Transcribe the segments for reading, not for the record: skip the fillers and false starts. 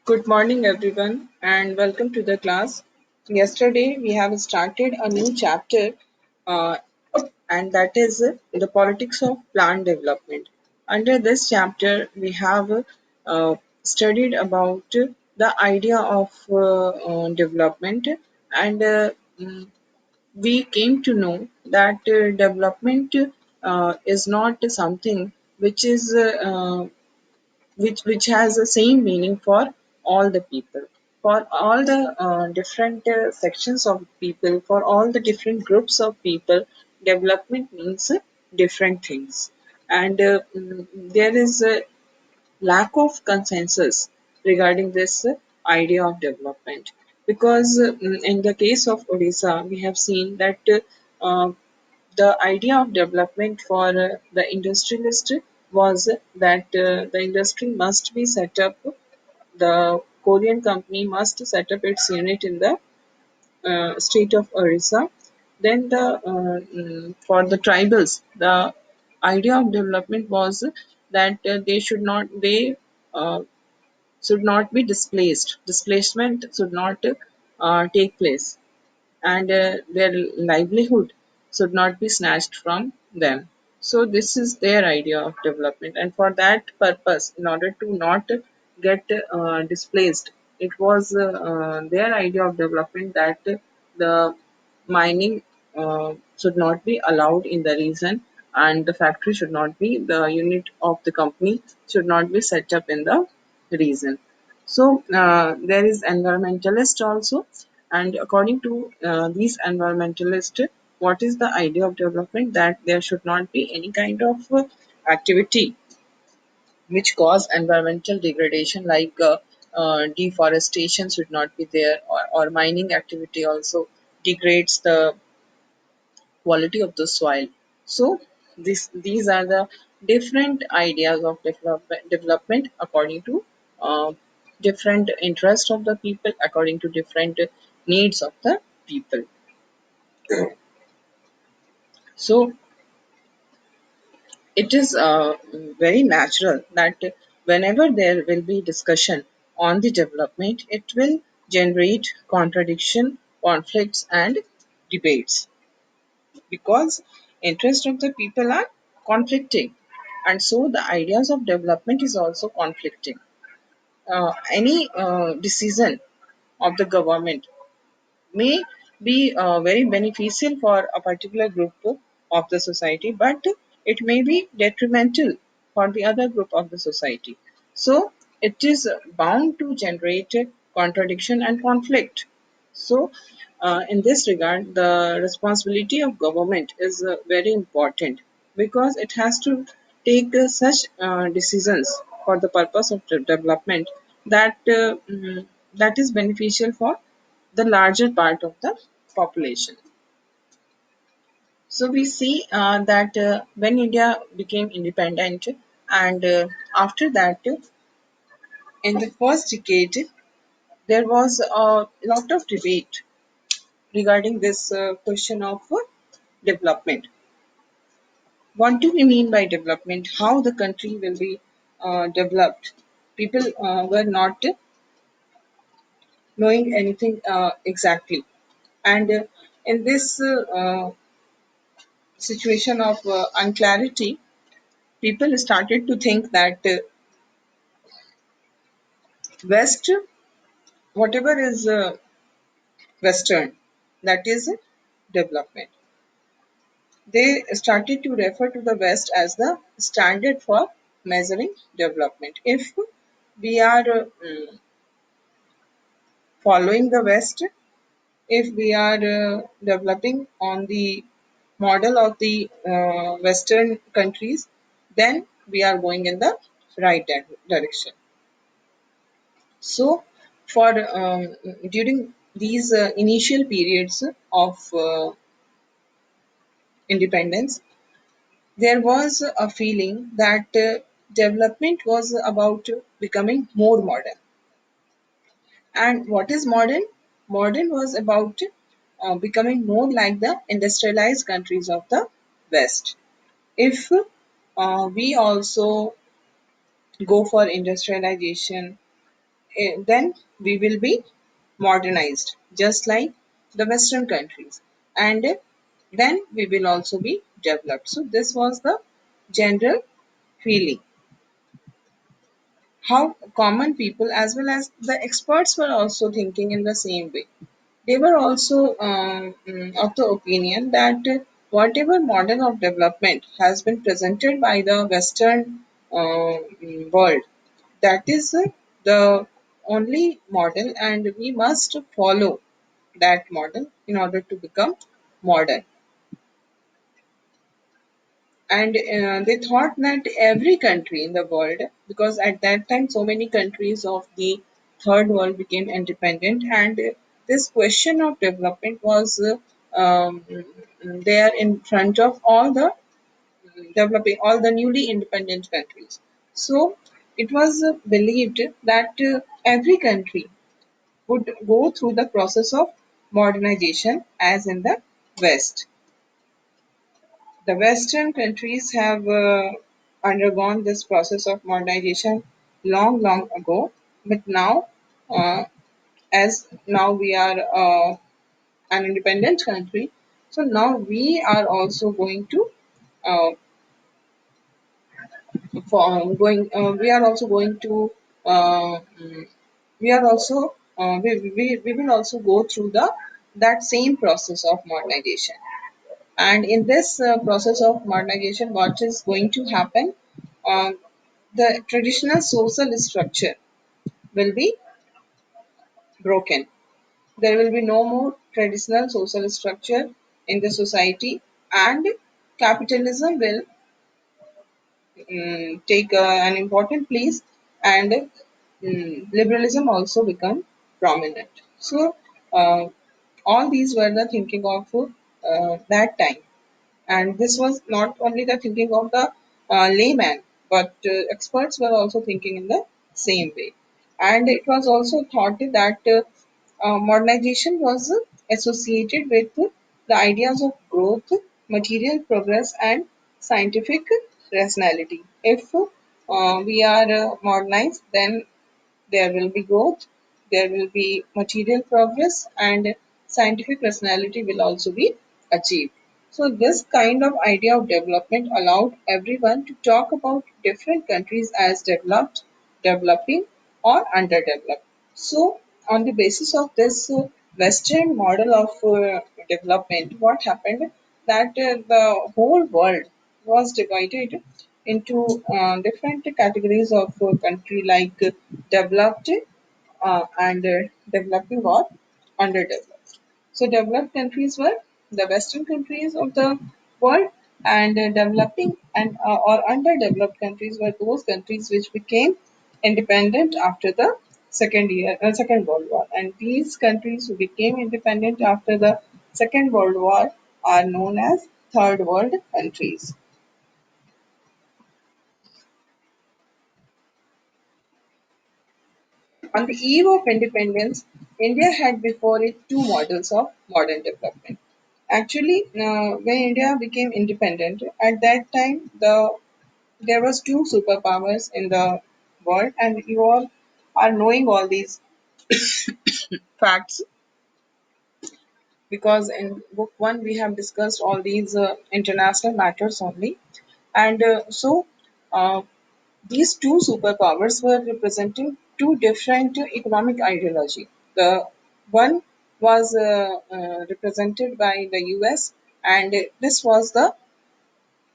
Good morning, everyone, and welcome to the class. Yesterday, we have started a new chapter, uh, and that is the politics of plant development. Under this chapter, we have studied about the idea of development, and we came to know that development is not something which is which has the same meaning for all the people, for all the different sections of people, for all the different groups of people. Development means different things, and there is a lack of consensus regarding this idea of development, because in the case of Odisha we have seen that uh, the idea of development for the industrialist was that the industry must be set up, the Korean company must set up its unit in the state of Orissa. Then for the tribals, the idea of development was that they uh, should not be displaced. Displacement should not take place, and their livelihood should not be snatched from them. So this is their idea of development, and for that purpose, in order to not get displaced, it was their idea of development that the mining should not be allowed in the region, and the factory should not be, the unit of the company should not be set up in the region. So there is environmentalist also, and according to these environmentalists, what is the idea of development? That there should not be any kind of activity which cause environmental degradation, like deforestation should not be there, or mining activity also degrades the quality of the soil. So these are the different ideas of development according to different interests of the people, according to different needs of the people. So it is very natural that whenever there will be discussion on the development, it will generate contradiction, conflicts, and debates, because interests of the people are conflicting, and so the ideas of development is also conflicting. Any decision of the government may be very beneficial for a particular group of the society, but it may be detrimental for the other group of the society. So it is bound to generate contradiction and conflict. So, in this regard, the responsibility of government is very important, because it has to take such decisions for the purpose of the development that that is beneficial for the larger part of the population. So we see that when India became independent, and after that, in the first decade, there was a lot of debate regarding this question of development. What do we mean by development? How the country will be developed? People were not knowing anything exactly, and in this situation of unclarity, people started to think that West, whatever is Western, that is development. They started to refer to the West as the standard for measuring development. If we are following the West, if we are developing on the model of the Western countries, then we are going in the right direction. So, for during these initial periods of independence, there was a feeling that development was about becoming more modern. And what is modern? Modern was about becoming more like the industrialized countries of the West. If we also go for industrialization, then we will be modernized just like the western countries, and then we will also be developed. So this was the general feeling, how common people as well as the experts were also thinking in the same way. They were also of the opinion that whatever model of development has been presented by the Western world, that is the only model, and we must follow that model in order to become modern. And they thought that every country in the world, because at that time so many countries of the third world became independent, and this question of development was there in front of all the developing, all the newly independent countries. So it was believed that every country would go through the process of modernization as in the west. The Western countries have undergone this process of modernization long, long ago, but now, uh, as now we are an independent country, so now we are also going to uh, we are also going to we are also we will also go through the that same process of modernization. And in this process of modernization, what is going to happen? Uh, the traditional social structure will be broken. There will be no more traditional social structure in the society, and capitalism will take an important place, and liberalism also become prominent. So, all these were the thinking of that time. And this was not only the thinking of the layman, but experts were also thinking in the same way. And it was also thought that modernization was associated with the ideas of growth, material progress, and scientific rationality. If we are modernized, then there will be growth, there will be material progress, and scientific rationality will also be achieved. So, this kind of idea of development allowed everyone to talk about different countries as developed, developing, or underdeveloped. So, on the basis of this Western model of development, what happened that the whole world was divided into different categories of country like developed and developing or underdeveloped. So developed countries were the Western countries of the world, and developing and or underdeveloped countries were those countries which became independent after the Second World War. And these countries who became independent after the Second World War are known as Third World countries. On the eve of independence, India had before it two models of modern development. Actually, when India became independent, at that time there was two superpowers in the world, and you all are knowing all these facts because in book one we have discussed all these international matters only, and uh, these two superpowers were representing two different economic ideology. The one was represented by the US, and this was the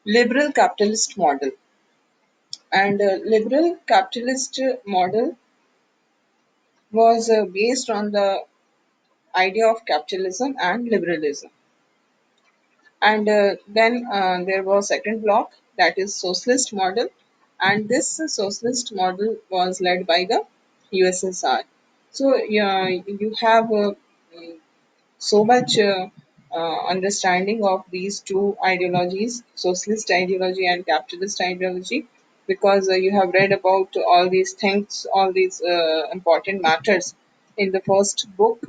liberal capitalist model. And liberal capitalist model was based on the idea of capitalism and liberalism. And then there was second block, that is socialist model, and this socialist model was led by the USSR. So yeah, you have so much understanding of these two ideologies, socialist ideology and capitalist ideology, because you have read about all these things, all these important matters in the first book.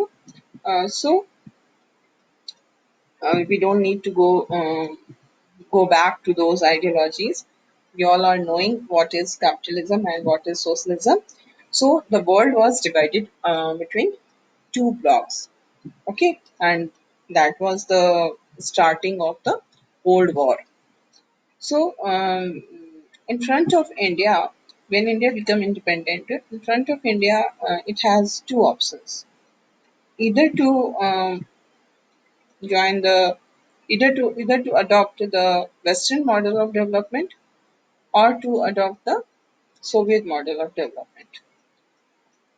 So we don't need to go back to those ideologies. We all are knowing what is capitalism and what is socialism. So the world was divided between two blocks. Okay, and that was the starting of the Cold War. So in front of India, when India became independent, in front of India, it has two options: either to join the either to adopt the Western model of development or to adopt the Soviet model of development.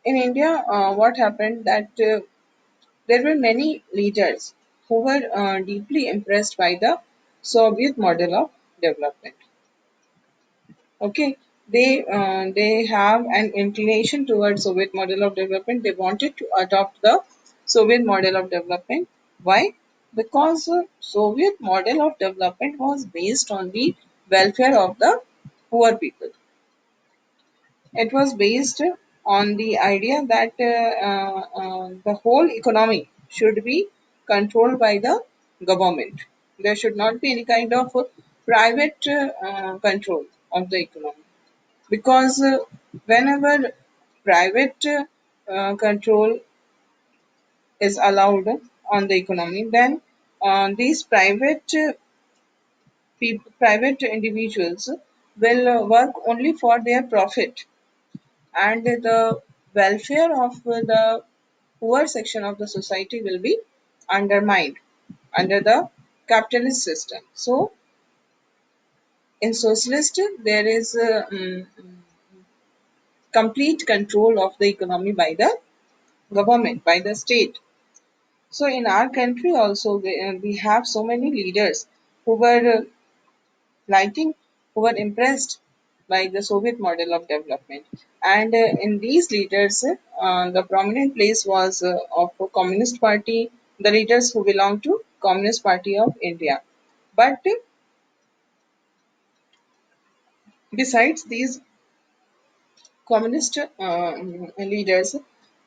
In India, what happened that there were many leaders who were deeply impressed by the Soviet model of development. Okay, they have an inclination towards Soviet model of development. They wanted to adopt the Soviet model of development. Why? Because Soviet model of development was based on the welfare of the poor people. It was based on the idea that the whole economy should be controlled by the government. There should not be any kind of private control of the economy, because whenever private control is allowed on the economy, then these private individuals will work only for their profit, and the welfare of the poor section of the society will be undermined under the capitalist system. So in socialist there is complete control of the economy by the government, by the state. So in our country also we have so many leaders who were lighting who were impressed by the Soviet model of development. And in these leaders, the prominent place was of a Communist Party, the leaders who belong to Communist Party of India. But besides these communist leaders,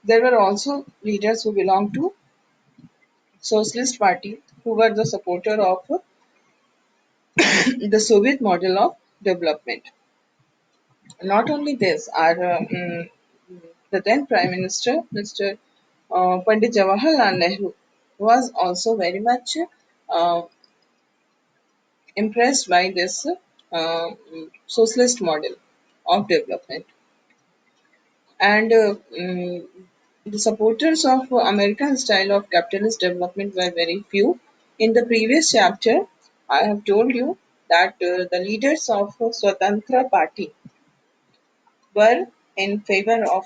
there were also leaders who belonged to Socialist Party who were the supporter of the Soviet model of development. Not only this, the then Prime Minister, Mr. Pandit Jawaharlal Nehru, was also very much uh, impressed by this socialist model of development. And the supporters of American style of capitalist development were very few. In the previous chapter, I have told you that the leaders of Swatantra Party were in favor of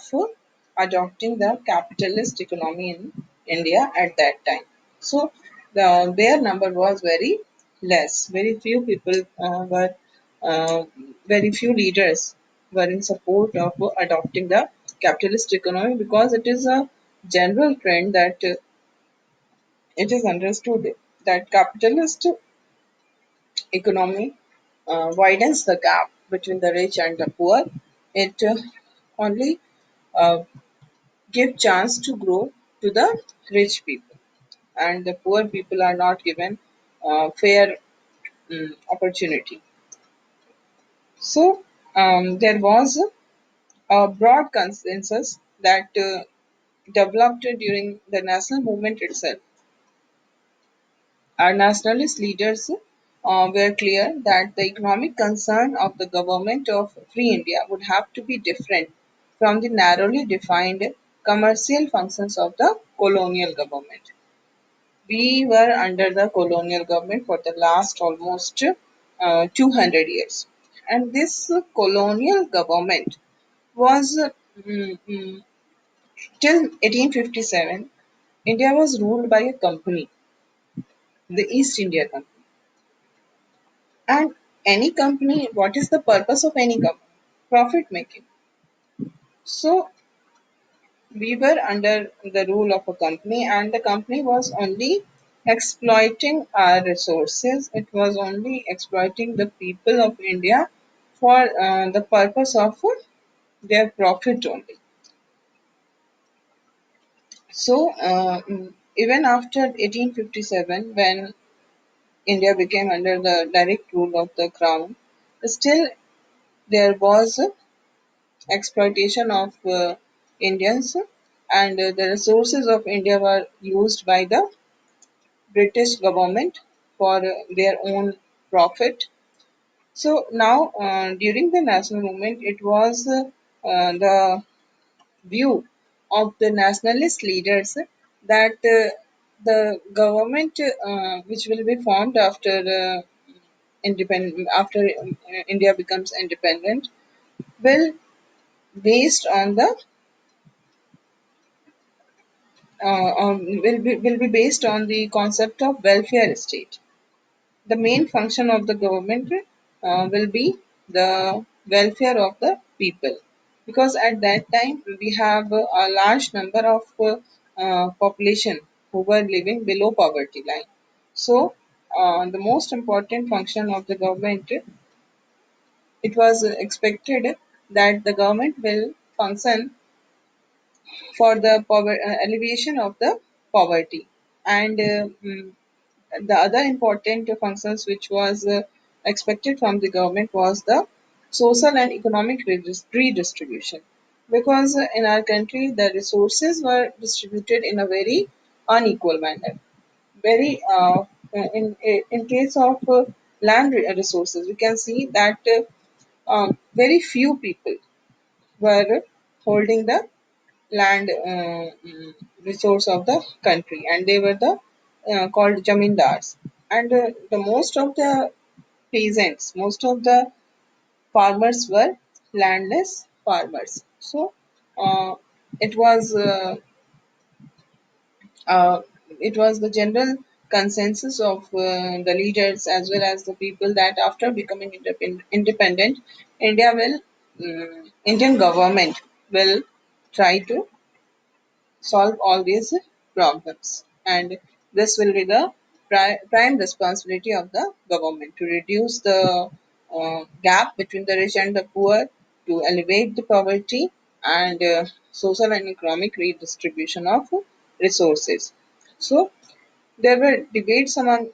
adopting the capitalist economy in India at that time. So their number was very less. Very few people very few leaders were in support of adopting the capitalist economy, because it is a general trend that it is understood that capitalist economy widens the gap between the rich and the poor. It only uh, give chance to grow to the rich people, and the poor people are not given fair opportunity. So there was a broad consensus that developed during the national movement itself. Our nationalist leaders were clear that the economic concern of the government of Free India would have to be different from the narrowly defined commercial functions of the colonial government. We were under the colonial government for the last almost 200 years. And this colonial government was till 1857, India was ruled by a company, the East India Company. And any company, what is the purpose of any company? Profit making. So we were under the rule of a company, and the company was only exploiting our resources. It was only exploiting the people of India for the purpose of their profit only. So even after 1857, when India became under the direct rule of the crown, still there was exploitation of Indians, and the resources of India were used by the British government for their own profit. So now, during the national movement, it was the view of the nationalist leaders that the government which will be formed after independent after India becomes independent will based on the will be based on the concept of welfare state. The main function of the government will be the welfare of the people, because at that time we have a large number of population who were living below poverty line. So the most important function of the government, it was expected that the government will function for the alleviation of the poverty, and the other important functions which was expected from the government was the social and economic redistribution, because in our country the resources were distributed in a very unequal manner. Very in case of land resources, we can see that very few people were holding the land resource of the country, and they were the called jamindars, and the most of the peasants, most of the farmers were landless farmers. So uh, it was uh, uh, it was the general consensus of the leaders as well as the people that after becoming independent, India will Indian government will try to solve all these problems, and this will be the prime responsibility of the government to reduce the gap between the rich and the poor, to elevate the poverty, and social and economic redistribution of resources. So there were debates among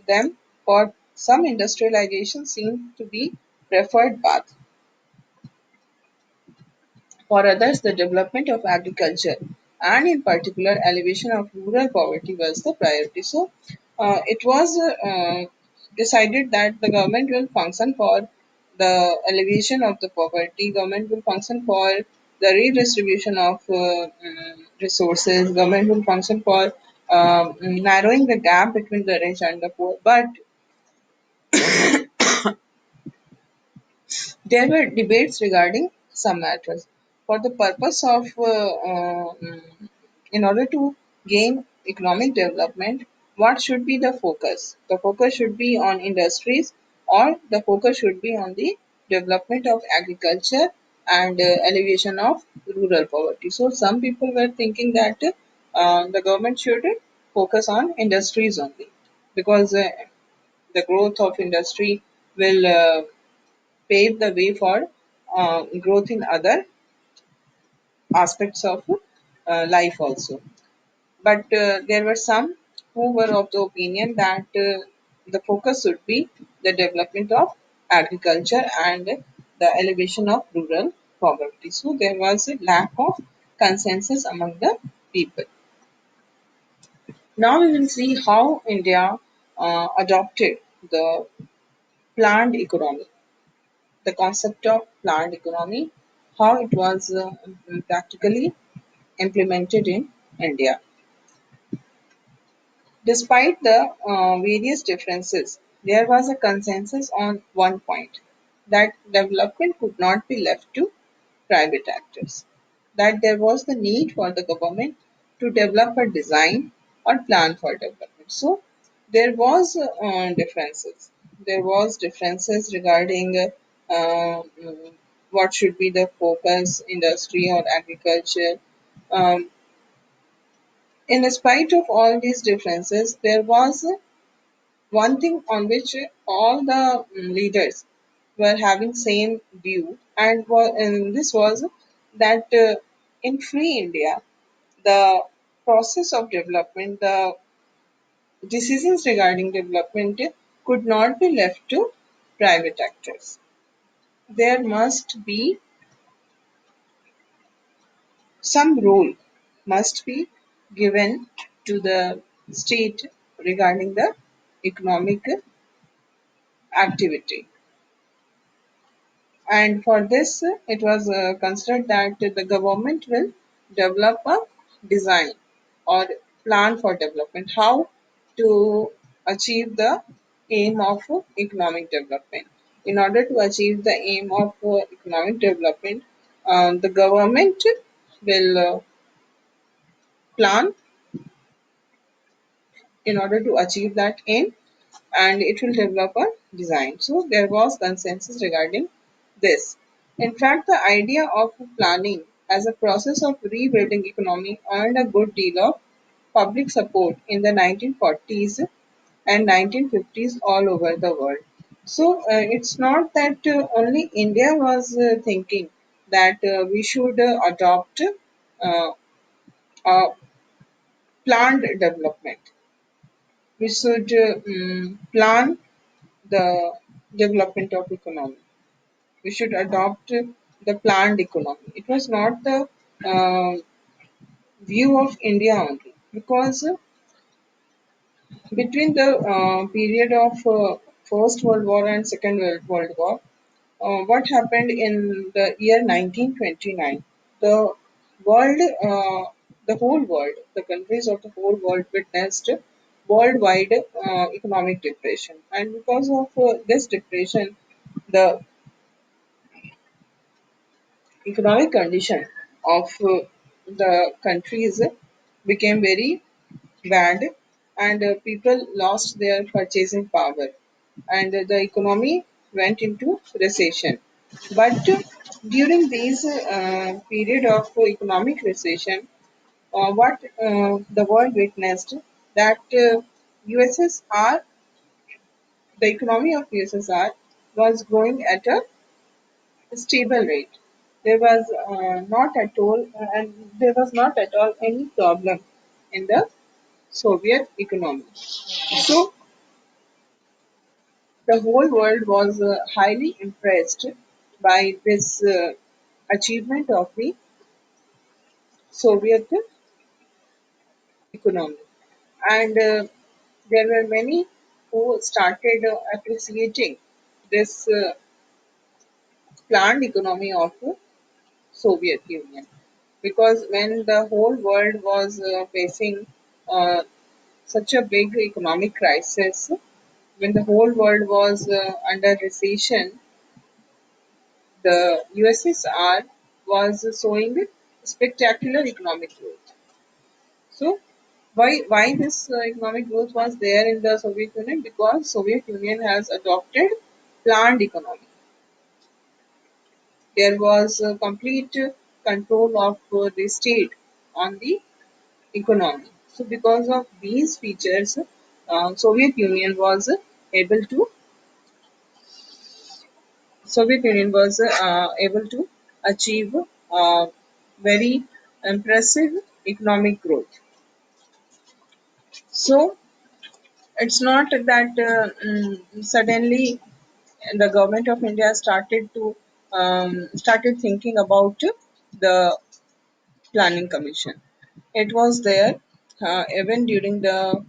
them. For some, industrialization seemed to be preferred path. For others, the development of agriculture and, in particular, elevation of rural poverty was the priority. So, it was decided that the government will function for the elevation of the poverty, government will function for the redistribution of resources, government will function for narrowing the gap between the rich and the poor. But there were debates regarding some matters. For the purpose of, in order to gain economic development, what should be the focus? The focus should be on industries, or the focus should be on the development of agriculture and alleviation of rural poverty. So, some people were thinking that the government should focus on industries only, because the growth of industry will pave the way for growth in other aspects of life also. But there were some who were of the opinion that the focus should be the development of agriculture and the elevation of rural poverty. So there was a lack of consensus among the people. Now we will see how India adopted the planned economy, the concept of planned economy, how it was practically implemented in India. Despite the various differences, there was a consensus on one point, that development could not be left to private actors, that there was the need for the government to develop a design or plan for development. So there was differences. There was differences regarding what should be the focus, industry or agriculture. Um, in spite of all these differences, there was one thing on which all the leaders were having same view, and this was that in free India, the process of development, the decisions regarding development could not be left to private actors. There must be some role must be given to the state regarding the economic activity. And for this, it was considered that the government will develop a design or plan for development, how to achieve the aim of economic development. In order to achieve the aim of economic development, the government will plan in order to achieve that aim, and it will develop a design. So there was consensus regarding this. In fact, the idea of planning as a process of rebuilding economy earned a good deal of public support in the 1940s and 1950s all over the world. So it's not that only India was thinking that we should adopt a planned development. We should plan the development of economy. We should adopt the planned economy. It was not the uh, view of India only, because between the period of First World War and Second World War, what happened in the year 1929? The world, the whole world, the countries of the whole world witnessed worldwide economic depression, and because of this depression, the economic condition of the countries became very bad, and people lost their purchasing power, and the economy went into recession. But during this period of economic recession, what the world witnessed, that USSR, the economy of USSR was growing at a stable rate. There was not at all, and there was not at all any problem in the Soviet economy. So the whole world was highly impressed by this achievement of the Soviet economy, and there were many who started appreciating this planned economy of Soviet Union, because when the whole world was facing uh, such a big economic crisis, when the whole world was under recession, the USSR was showing spectacular economic growth. So why this economic growth was there in the Soviet Union? Because Soviet Union has adopted planned economy. There was complete control of the state on the economy. So because of these features, Soviet Union was able to able to achieve very impressive economic growth. So it's not that suddenly the government of India started thinking about the planning commission. It was there even during the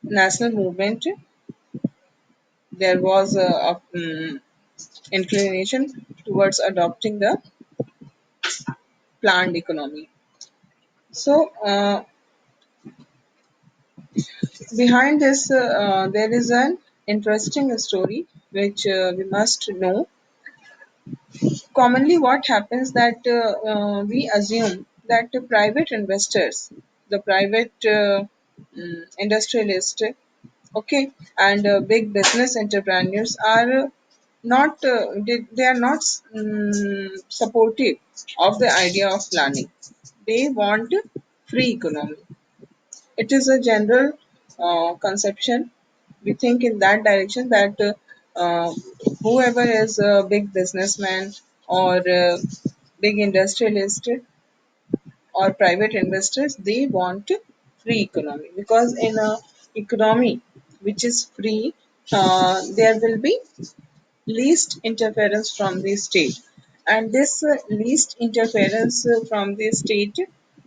national movement. There was inclination towards adopting the planned economy. So behind this, there is an interesting story which we must know. Commonly, what happens that we assume that the private investors, the private industrialists, okay, and big business entrepreneurs are not they are not supportive of the idea of planning. They want free economy. It is a general conception. We think in that direction that whoever is a big businessman or big industrialist or private investors, they want free economy, because in a economy which is free, there will be least interference from the state. and this least interference from the state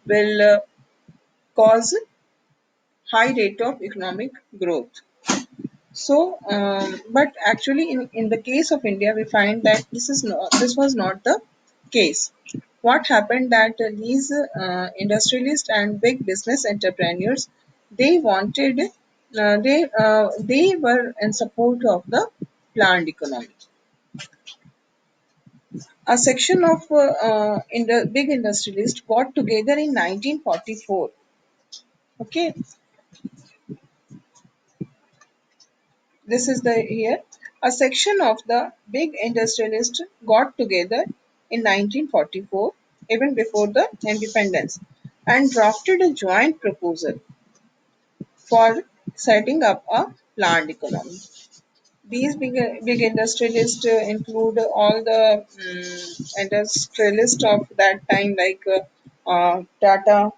will cause high rate of economic growth. So, but actually, in the case of India, we find that this was not the case. What happened that these industrialists and big business entrepreneurs, they wanted, they were in support of the planned economy. A section of big industrialists got together in 1944. Okay, this is the here. A section of the big industrialists got together in 1944, even before the independence, and drafted a joint proposal for setting up a planned economy. These big industrialists include all the industrialists of that time, like Tata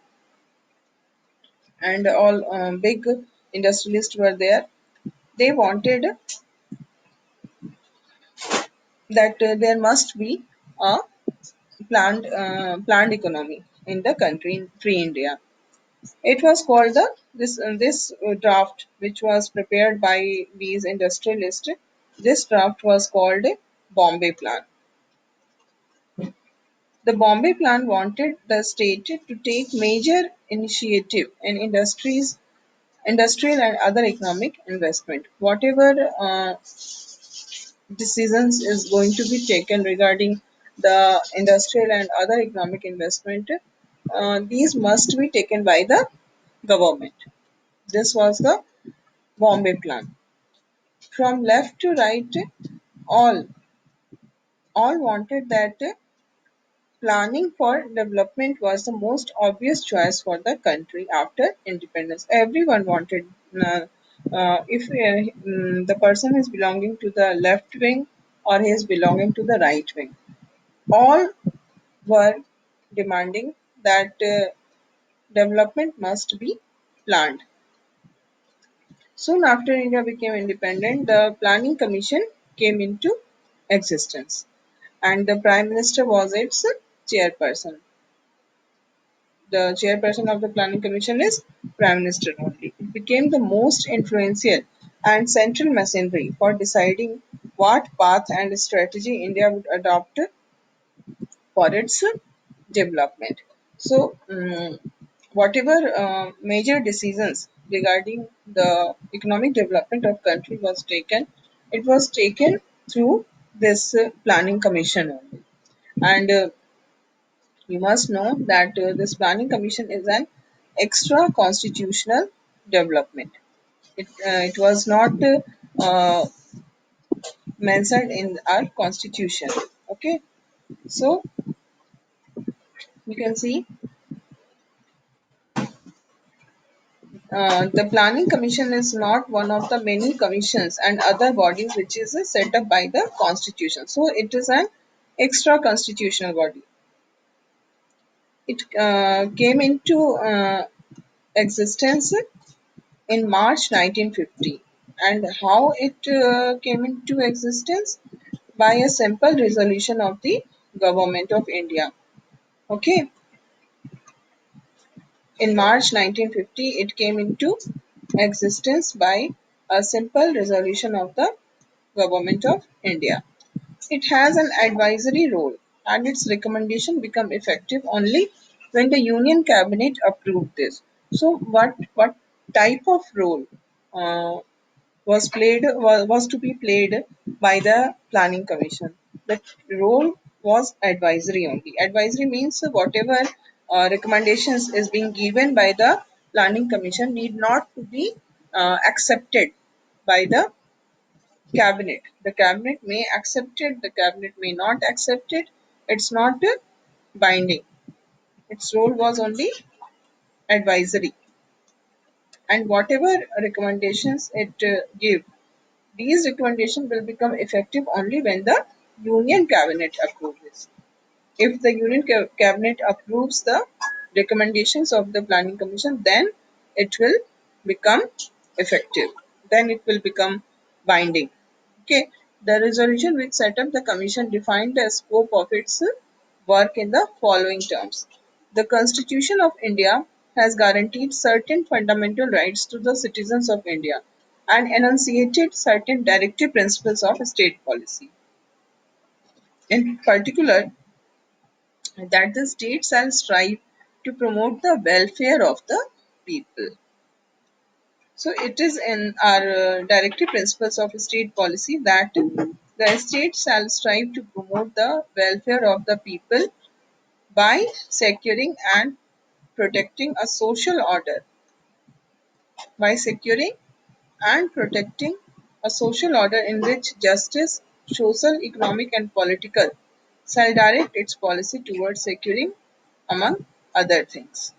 and all big industrialists were there. They wanted that there must be a planned economy in the country in free India. It was called this draft, which was prepared by these industrialists. This draft was called Bombay Plan. The Bombay Plan wanted the state to take major initiative in industrial and other economic investment. Whatever decisions is going to be taken regarding the industrial and other economic investment, these must be taken by the government. This was the Bombay Plan. From left to right, all all wanted that planning for development was the most obvious choice for the country after independence. Everyone wanted, if the person is belonging to the left wing or he is belonging to the right wing, all were demanding that development must be planned. Soon after India became independent, the Planning Commission came into existence, and the Prime Minister was its chairperson. The chairperson of the Planning Commission is Prime Minister only. It became the most influential and central machinery for deciding what path and strategy India would adopt for its development. So, whatever major decisions regarding the economic development of country was taken, it was taken through this planning commission only. And you must know that this planning commission is an extra constitutional development. It was not mentioned in our constitution. Okay, so you can see the Planning Commission is not one of the many commissions and other bodies which is set up by the Constitution. So it is an extra constitutional body. It came into existence in March 1950. And how it came into existence? By a simple resolution of the Government of India. Okay, in March 1950, it came into existence by a simple resolution of the Government of India. It has an advisory role and its recommendation become effective only when the Union Cabinet approved this. So what type of role uh, was to be played by the Planning Commission? The role was advisory only. Advisory means whatever recommendations is being given by the Planning Commission need not to be accepted by the cabinet. The cabinet may accept it, the cabinet may not accept it. It's not binding. Its role was only advisory, and whatever recommendations it give, these recommendations will become effective only when the Union Cabinet approves it. If the Union Cabinet approves the recommendations of the Planning Commission, then it will become effective. Then it will become binding. Okay. The resolution which set up the commission defined the scope of its work in the following terms. The Constitution of India has guaranteed certain fundamental rights to the citizens of India and enunciated certain directive principles of state policy. In particular, that the state shall strive to promote the welfare of the people. So it is in our directive principles of state policy that the state shall strive to promote the welfare of the people by securing and protecting a social order, by securing and protecting a social order in which justice, social, economic, and political shall direct its policy towards securing, among other things.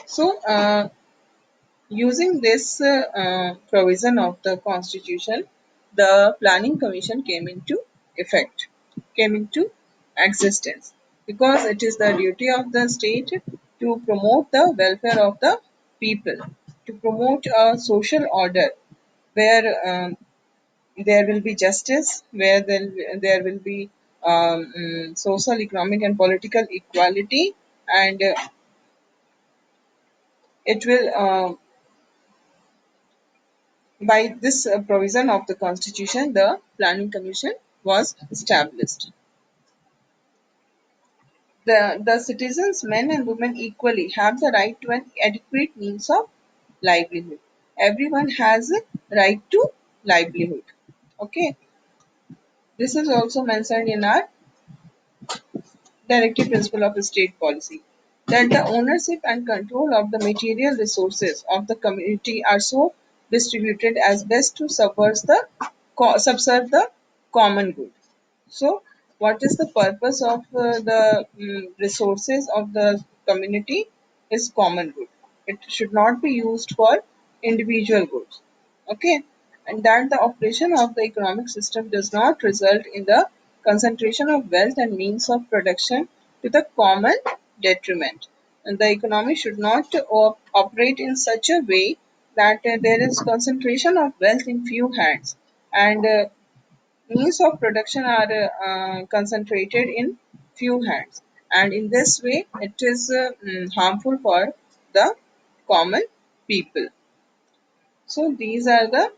So, using this provision of the Constitution, the Planning Commission came into effect, came into existence, because it is the duty of the state to promote the welfare of the people, to promote a social order where there will be justice, where there will be social, economic, and political equality, and it will by this provision of the Constitution, the Planning Commission was established. The citizens, men and women equally, have the right to an adequate means of livelihood. Everyone has a right to livelihood. Okay, this is also mentioned in our directive principle of state policy, that the ownership and control of the material resources of the community are so distributed as best to subserve the common good. So, what is the purpose of the resources of the community is common good. It should not be used for individual goods. Okay, and that the operation of the economic system does not result in the concentration of wealth and means of production to the common detriment. And the economy should not operate in such a way that there is concentration of wealth in few hands, and means of production are concentrated in few hands, and in this way it is harmful for the common people. So these are the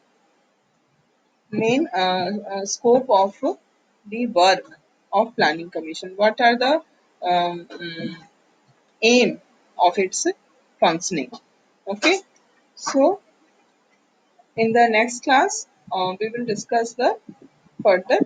main scope of the work of Planning Commission. What are the aim of its functioning? Okay, so in the next class we will discuss the further